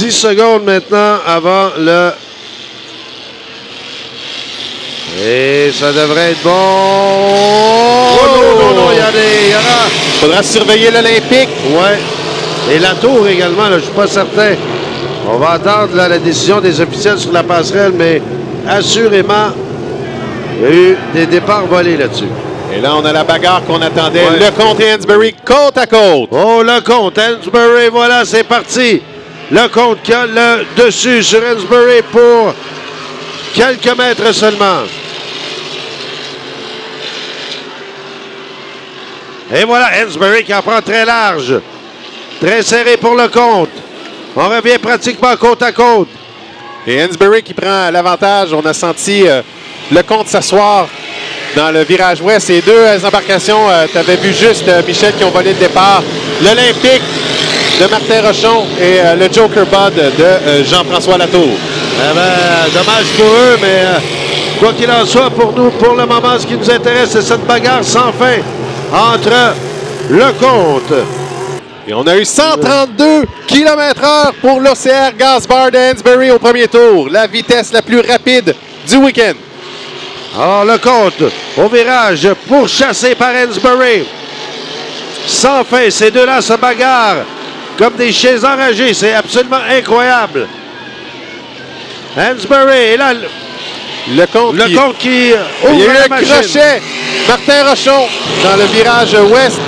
10 secondes maintenant avant le... Et ça devrait être bon. Oh non, il y a des... Il faudra surveiller l'Olympique. Ouais. Et la tour également, là, je ne suis pas certain. On va attendre là, la décision des officiels sur la passerelle, mais assurément, il y a eu des départs volés là-dessus. Et là, on a la bagarre qu'on attendait. Ouais. Lecomte et Hansberry, côte à côte. Oh, Lecomte, Hansberry, voilà, c'est parti. Lecomte qui a le dessus sur Hansberry pour quelques mètres seulement. Et voilà, Hansberry qui en prend très large. Très serré pour Lecomte. On revient pratiquement côte à côte. Et Hansberry qui prend l'avantage. On a senti Lecomte s'asseoir dans le virage ouest. Et deux embarcations, tu avais vu juste, Michel, qui ont volé le départ. L'Olympique de Martin Rochon et le Joker Bud de Jean-François Latour. Eh ben, dommage pour eux, mais quoi qu'il en soit, pour nous, pour le moment, ce qui nous intéresse, c'est cette bagarre sans fin entre Lecomte. Et on a eu 132 km/h pour l'OCR Gasbar de Hansberry au premier tour. La vitesse la plus rapide du week-end. Alors, Lecomte, au virage, pourchassé par Hansberry. Sans fin, ces deux-là se bagarrent comme des chiens enragés. C'est absolument incroyable. Hansberry, et là, Lecomte qui ouvre il y a eu la un machine. crochet. Martin Rochon dans le virage ouest.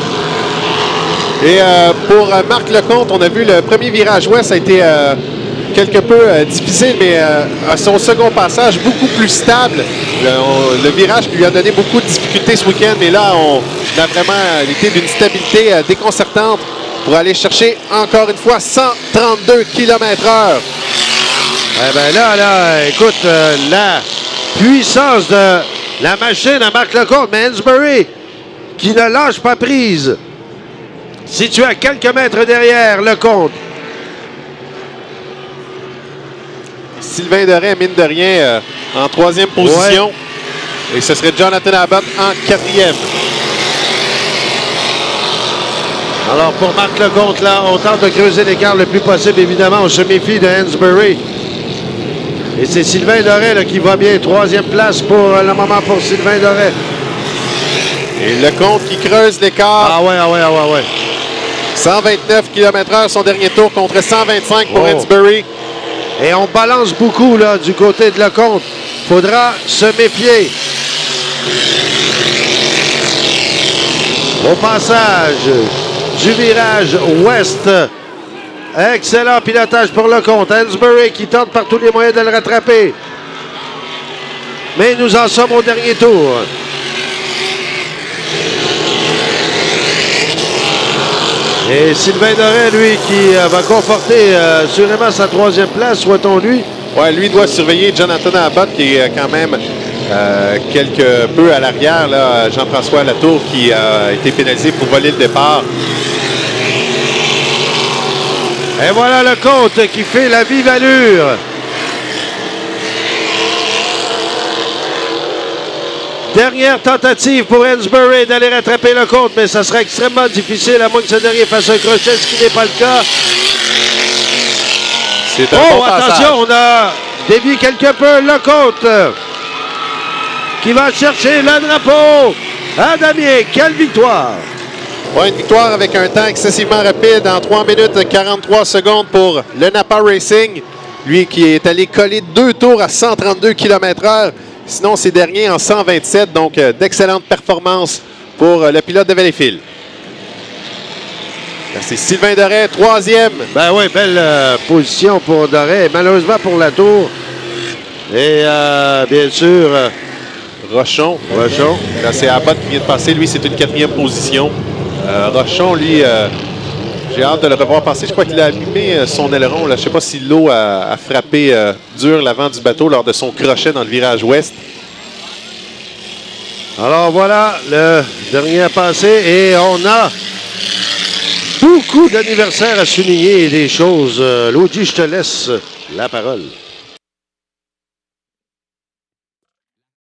Et pour Marc Lecomte, on a vu le premier virage ouest a été quelque peu difficile, mais à son second passage, beaucoup plus stable. Le virage lui a donné beaucoup de difficultés ce week-end, mais là, on a vraiment été d'une stabilité déconcertante pour aller chercher encore une fois 132 km/h. Eh bien là, écoute, la puissance de la machine à Marc Lecomte, mais Hansberry qui ne lâche pas prise. Situé à quelques mètres derrière Lecomte. Sylvain Doré, mine de rien, en troisième position. Ouais. Et ce serait Jonathan Abbott en quatrième. Alors pour Marc Lecomte, là, on tente de creuser l'écart le plus possible. Évidemment, on se méfie de Hansberry. Et c'est Sylvain Doré là, qui va bien. Troisième place pour le moment pour Sylvain Doré. Et Lecomte qui creuse l'écart. Ah ouais. 129 km/h son dernier tour contre 125 pour Hansberry. Et on balance beaucoup là, du côté de Lecomte. Faudra se méfier. Au passage du virage ouest. Excellent pilotage pour Lecomte. Hansberry qui tente par tous les moyens de le rattraper. Mais nous en sommes au dernier tour. Et Sylvain Doré, lui, qui va conforter sûrement sa troisième place, souhaitons lui. Oui, lui doit surveiller Jonathan Abbott, qui est quand même quelque peu à l'arrière. Jean-François Latour, qui a été pénalisé pour voler le départ. Et voilà Lecomte qui fait la vive allure. Dernière tentative pour Hansberry d'aller rattraper Lecomte, mais ça sera extrêmement difficile à moins que ce dernier fasse un crochet, ce qui n'est pas le cas. C'est un bon attention, on a dévié quelque peu Lecomte qui va chercher le drapeau. Damien, quelle victoire! Ouais, une victoire avec un temps excessivement rapide en 3 minutes 43 secondes pour le Napa Racing. Lui qui est allé coller 2 tours à 132 km/h. Sinon, ces derniers en 127. Donc, d'excellentes performances pour le pilote de Valleyfield. C'est Sylvain Doré, troisième. Ben oui, belle position pour Doré. Malheureusement pour Latour. Et bien sûr... Rochon. Là, c'est Abbott qui vient de passer. Lui, c'est une 4e position. Rochon, lui, j'ai hâte de le revoir passer. Je crois qu'il a allumé son aileron. Là. Je ne sais pas si l'eau a frappé dur l'avant du bateau lors de son crochet dans le virage ouest. Alors voilà, le dernier à passer. Et on a beaucoup d'anniversaires à souligner et des choses. Lodi, je te laisse la parole.